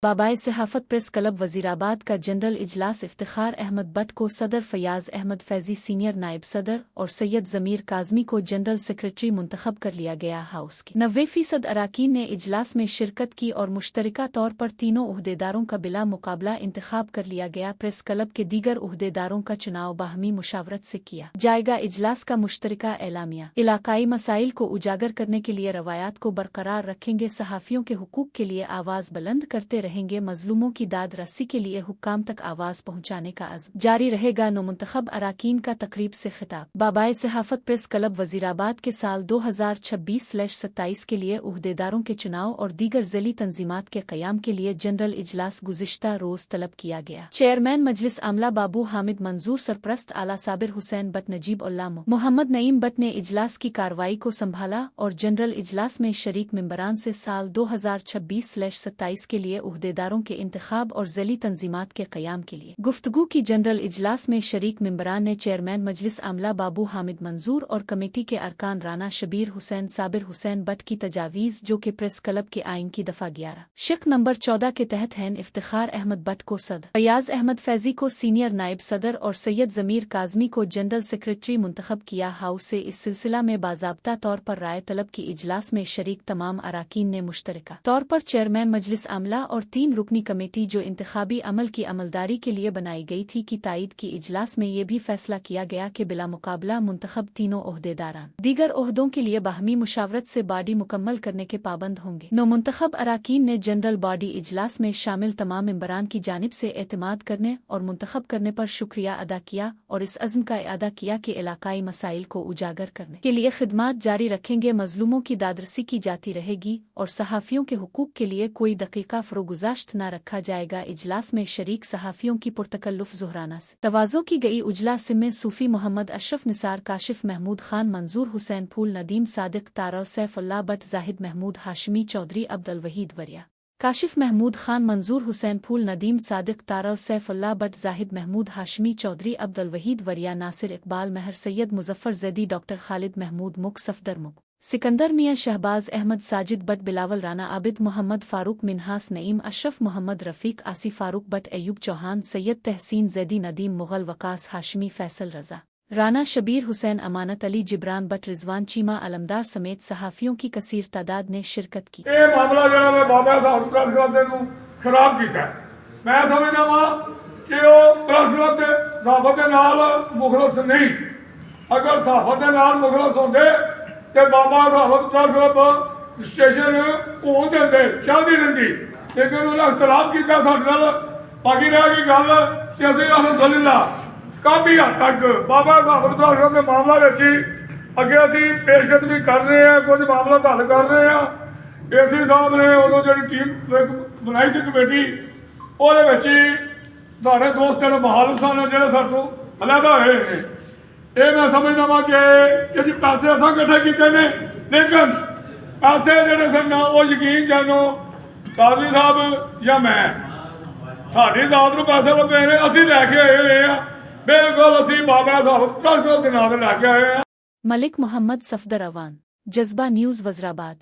बाबाए सहाफत press club Wazirabad का general इजलास Iftikhar Ahmad but को सदर, फयाज अहमद फैजी सीनियर नायब सदर और सैयद ज़मीर काज़मी को जनरल सेक्रेटरी मुंतखब कर लिया गया। हाउस के 90% अराकीन ने इजलास में शिरकत की और मुश्तरका तौर पर तीनों उहदेदारों का बिला मुकाबला इंतखाब कर लिया गया। प्रेस क्लब के दीगर उहदेदारों का चुनाव बाहमी मुशावरत से किया जाएगा। इजलास का मुश्तरका एलामिया इलाकाई मसाइल को उजागर करने के लिए रवायात को बरकरार रखेंगे, सहाफ़ियों के हुकूक के लिए आवाज़ बुलंद करते रहेंगे, मजलूमों की दाद रस्सी के लिए हुक्काम तक आवाज पहुंचाने का अज़्म जारी रहेगा। मुंतखब अराकीन का तकरीब से खिताब। बाबाए सहाफत प्रेस क्लब वजीराबाद के साल 2026-27 के लिए उहदेदारों के चुनाव और दीगर ज़िली तंजीमात के क़याम के लिए जनरल इजलास गुज़िश्ता रोज़ तलब किया गया। चेयरमैन मजलिस आमला बाबू हामिद मंजूर, सरप्रस्त आला साबिर हुसैन बट, नजीब उल्ला मोहम्मद नईम बट ने इजलास की कार्रवाई को संभाला और जनरल इजलास में शरीक मेंबरान से साल 2026-27 के लिए उहदेदारों के इंतखाब और ज़िली तंजीमात के क़याम के लिए गुफ्तगू की। जनरल इजलास में शरीक मेंबरान ने चेयरमैन मजलिस आमला बाबू हामिद मंजूर और कमेटी के अरकान राना शबीर हुसैन, साबिर हुसैन बट की तजावीज़, जो कि प्रेस क्लब के आइन की दफ़ा 11 शिक नंबर 14 के तहत हैं, इफ्तिखार अहमद बट को सदर, फयाज अहमद फैजी को सीनियर नायब सदर और सैयद ज़मीर काज़मी को जनरल सेक्रेटरी मुंतखब किया। हाउस से इस सिलसिला में बाज़ाब्ता तौर पर राय तलब की। इजलास में शरीक तमाम अराकीन ने मुश्तरका तौर पर चेयरमैन मजलिस आमला और 3 रुकनी कमेटी जो इंतखाबी अमल की अमलदारी के लिए बनाई गई थी की तायद की। इजलास में ये भी फैसला किया गया कि बिला मुकाबला मुंतखब तीनों ओहदेदारान दीगर ओहदों के लिए बाहमी मुशावरत से बॉडी मुकम्मल करने के पाबंद होंगे। मुंतखब अराकीन ने जनरल बॉडी इजलास में शामिल तमाम मेंबरान की जानिब से एतमाद करने और मुंतखब करने पर शुक्रिया अदा किया और इस अज़्म का इआदा किया कि इलाकाई मसाइल को उजागर करने के लिए खिदमात जारी रखेंगे, मजलूमों की दादरसी की जाती रहेगी और सहाफ़ियों के हुकूक के लिए कोई दक़ीक़ा फ़रोगुज़ाश्त न रखा जाएगा। इजलास में शरीक सहाफ़ियों की पुरतकल्लुफ़ ज़ुहराना से तवाज़ो की गई। उजलास में सूफ़ी Mohammad Ashraf Nisar, Kashif Mahmood Khan, Manzoor Hussain Phool, Nadeem Sadiq, Taral Saifullah Butt, Zahid Mahmood Hashmi, Chaudhry Abdul Waheed Wariya, Kashif Mahmood Khan, Manzoor Hussain Phool, Nadeem Sadiq, Taral Saifullah Butt, Zahid Mahmood Hashmi, Chaudhry Abdul Waheed Wariya, Nasir Iqbal Mahar, Syed Muzaffar Zaidi, doctor Khalid Mahmood Muk, Safdar Muk, Sikandar Mian, Shahbaz Ahmad, Sajid Butt, Bilawal Rana, Abid Mohammad Farooq, Minhas Naeem, Ashraf Mohammad Rafiq, Asif Farooq Butt, Ayub Chauhan, Syed Tehseen Zaidi, Nadeem Mughal, Waqas Hashimi, Faisal Raza, Rana Shabir Hussain, Amanat Ali, Jibran but, Rizwan Cheema, अलमदार समेत सहाफ़ियों की कसीर तादाद ने शिरकत की। मामला जरा मैं बाबा साहब प्रेस क्लब खराब किया। मैं समझदा वा कि प्रेस क्लब सहाफत के नाल मुखलस नहीं। अगर सहाफत के नाल मुखलस होंदे तो बाबा साहब प्रेस क्लब स्टेशन होन देंदे, चलदी रहिंदी, लेकिन उन्हें इख्तलाफ किया साडे नाल। बाकी रह गई गल कि असीं अल्हम्दुलिल्लाह काफी हद तक बाबा साहब प्रेस क्लब के मामला रची अगे असीं पेशकदमी कर रहे हैं, कुछ मामला हल कर रहे हैं। एसी साहब ने उदों जी टीम बनाई सी कमेटी, वो साढ़े दोस्त जो बहाल सन जो साडे तो अलहदा होए हैं, ये मैं समझदा वा कि जी पैसे असां इकट्ठे किए ने, लेकिन पैसे जोड़े सन वो यकीन जानो काजी साहब या मैं साड़ी जात नूं पैसे लगे ने, असीं लैके आए हुए हैं। बिल्कुल असीं बाबा साहब प्रेस क्लब के नाम लैके आए हैं। मलिक मोहम्मद, सफदर अवान, जज्बा न्यूज़, वज़राबाद।